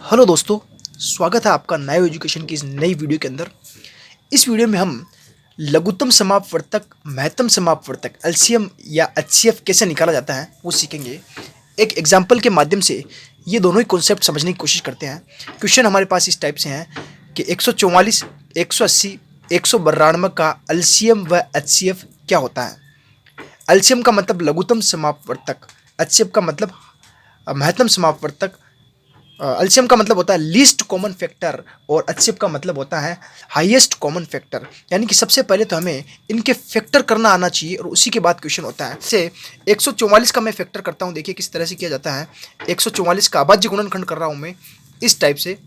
Hello दोस्तों, स्वागत है आपका नायो एजुकेशन की इस नई वीडियो के अंदर। इस वीडियो में हम लघुत्तम समापवर्तक, महत्तम समापवर्तक, एलसीएम या एचसीएफ कैसे निकाला जाता है वो सीखेंगे। एक एग्जाम्पल के माध्यम से ये दोनों ही कॉन्सेप्ट समझने की कोशिश करते हैं। क्वेश्चन हमारे पास इस टाइप से हैं कि 144, 180, 192 का एलसीएम व एचसीएफ क्या होता है। एलसीएम का मतलब लघुत्तम समापवर्तक, एचसीएफ का मतलब महत्तम समापवर्तक। एलसीएम का मतलब होता है लीस्ट कॉमन फैक्टर और एचसीएफ का मतलब होता है हाईएस्ट कॉमन फैक्टर। यानी कि सबसे पहले तो हमें इनके फैक्टर करना आना चाहिए और उसी के बाद क्वेश्चन होता है। जैसे 144 का मैं फैक्टर करता हूँ, देखिए किस तरह से किया जाता है। 144 का अभाज्य गुणनखंड कर रहा हूँ मैं इस टाइप से।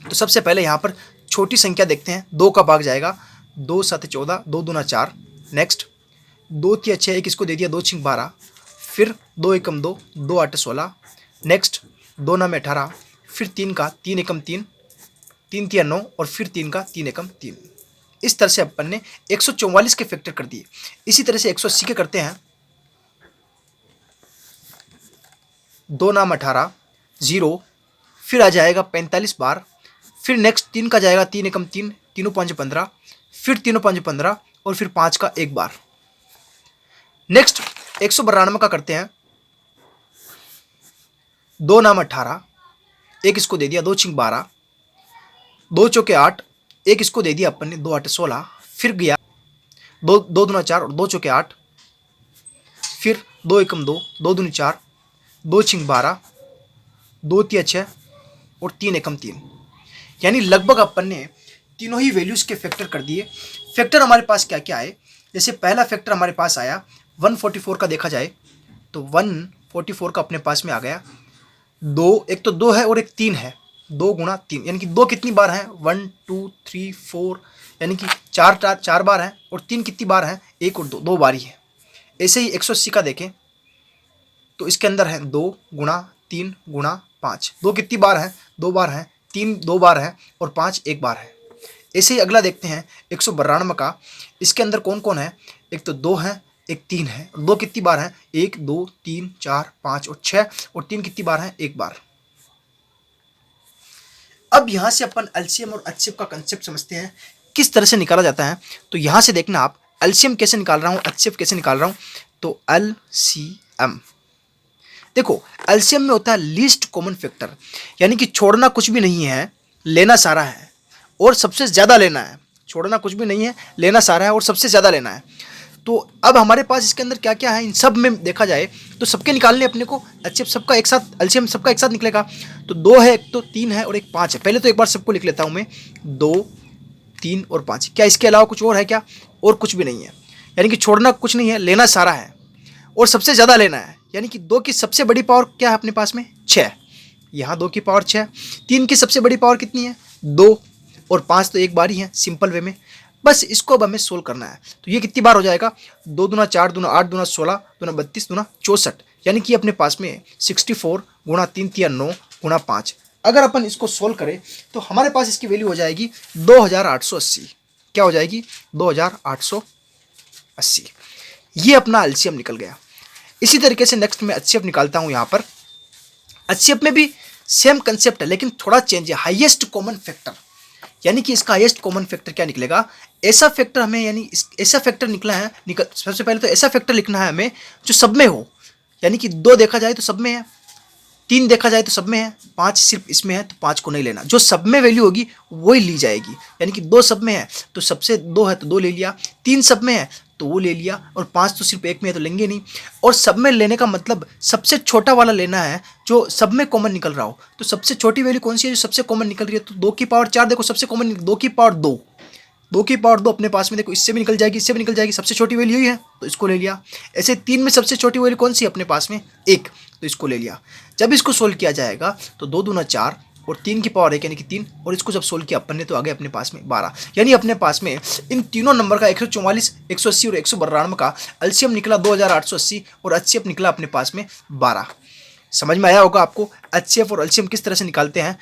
तो सबसे पहले यहाँ पर छोटी संख्या देखते हैं, 2 का भाग जाएगा, 2 7 14, 2 दूना 4। नेक्स्ट 2 3 6, 1 इसको दे दिया, 2 6 12, फिर 2 एकम 2, 2 8 16। नेक्स्ट 2 9 18, फिर 3 का 3 एकम 3, 3 3 9, और फिर 3 का 3 एकम 3। इस तरह से अपन ने 144 के फैक्टर कर दिए। इसी तरह से 180 के करते हैं। 2 9 18 0, फिर आ जाएगा 45 बार, फिर नेक्स्ट 3 का जाएगा 3 एकम 3, तीनों 5 15, फिर तीनों 5 15, और फिर 5 का एक बार। नेक्स्ट 192 का करते हैं। 2 9 18, 1 इसको दे दिया, 2 6 12, 2 चौके 8, 1 इसको दे दिया अपन ने, 2 8 16, फिर गया 2 2 दूना 4 और 2 चौके 8, फिर 2 एकम 2, 2 दूनी 4, 2 6 12, 2 3 6, और 3 एकम 3। यानी लगभग अपन ने तीनों ही वैल्यूज के फैक्टर कर दिए। फैक्टर हमारे पास क्या क्या है, जैसे पहला फैक्टर हमारे पास आया 144 का, देखा जाए तो 144 का अपने पास में आ गया। एक तो 2 है और एक 3 है, 2 गुणा 3, यानी कि 2 कितनी बार हैं, 1 2 3 4, यानी कि 4 बार हैं, और 3 कितनी बार हैं, 1 और 2 बार ही है। ऐसे ही 180 का देखें तो इसके अंदर है 2 गुणा 3 गुणा 5, 2 कितनी बार हैं, 2 बार हैं, 3 2 बार हैं, और 5 1 बार है। ऐसे ही अगला देखते हैं 192 का। इसके अंदर कौन कौन है, एक तो 2 है, एक 3 है, 2 कितनी बार है, 1 2 3 4 5 और 6, और 3 कितनी बार है, 1 बार। अब यहां से अपन एलसीएम और एचसीएफ का कंसेप्ट समझते हैं किस तरह से निकाला जाता है। तो यहां से देखना आप, एलसीएम कैसे निकाल रहा हूं, एचसीएफ कैसे निकाल रहा हूं। तो एलसीएम देखो, एलसीएम में होता है लीस्ट कॉमन फैक्टर, यानी कि छोड़ना कुछ भी नहीं है, लेना सारा है और सबसे ज्यादा लेना है। छोड़ना कुछ भी नहीं है, लेना सारा है और सबसे ज्यादा लेना है। तो अब हमारे पास इसके अंदर क्या क्या है, इन सब में देखा जाए तो सबके निकालने अपने को। एचसीएफ सबका एक साथ, एलसीएम सबका एक साथ निकलेगा। तो 2 है, एक तो 3 है और एक 5 है। पहले तो एक बार सबको लिख लेता हूं मैं, 2 3 और 5। क्या इसके अलावा कुछ और है क्या, और कुछ भी नहीं है। यानी कि छोड़ना कुछ नहीं है, लेना सारा है और सबसे ज़्यादा लेना है। यानी कि 2 की सबसे बड़ी पावर क्या है अपने पास में, 6। यहाँ 2 की पावर 6। 3 की सबसे बड़ी पावर कितनी है, 2, और 5 तो एक बार ही है, सिंपल वे में। बस इसको अब हमें सोल्व करना है। तो ये कितनी बार हो जाएगा, 2 दूना 4 दूना 8 दूना 16 दूना 32 दूना 64, यानी कि अपने पास में 64 गुणा 3 3 9 गुणा 5। अगर अपन इसको सोल्व करें तो हमारे पास इसकी वैल्यू हो जाएगी 2880। क्या हो जाएगी, 2880। ये अपना एलसीएम निकल गया। इसी तरीके से नेक्स्ट मैं एचसीएफ निकालता हूं। यहां पर एचसीएफ में भी सेम कंसेप्ट है, लेकिन थोड़ा चेंज है, हाईएस्ट कॉमन फैक्टर। यानी कि इसका हाईएस्ट कॉमन फैक्टर क्या निकलेगा, ऐसा फैक्टर हमें, यानी ऐसा फैक्टर निकला है, सबसे पहले तो ऐसा फैक्टर लिखना है हमें जो सब में हो। यानी कि 2 देखा जाए तो सब में है, 3 देखा जाए तो सब में है, 5 सिर्फ इसमें है तो 5 को नहीं लेना। जो सब में वैल्यू होगी वही ली जाएगी। यानी कि 2 सब में है तो सबसे 2 है तो 2 ले लिया, 3 सब में है तो वो ले लिया, और 5 तो सिर्फ एक में है तो लेंगे नहीं। और सब में लेने का मतलब सबसे छोटा वाला लेना है जो सब में कॉमन निकल रहा हो। तो सबसे छोटी वैल्यू कौन सी है जो सबसे कॉमन निकल रही है, तो 2 की पावर 4 देखो सबसे कॉमन, 2 की पावर 2, 2 की पावर 2 अपने पास में देखो, इससे भी निकल जाएगी, इससे भी निकल जाएगी, सबसे छोटी वैल्यू ही है तो इसको ले लिया। ऐसे 3 में सबसे छोटी वैल्यू कौन सी है अपने पास में, 1, तो इसको ले लिया। जब इसको सोल्व किया जाएगा तो 2 दूना 4 और 3 की पावर 1 यानी कि 3, और इसको जब सोल्व किया अपन ने तो आ गया अपने पास में 12। यानी अपने पास में इन तीनों नंबर का 144, 180 और 192 का एलसीएम निकला 2880 और एचसीएफ निकला अपने पास में 12। समझ में आया होगा आपको एचसीएफ और एलसीएम किस तरह से निकालते हैं।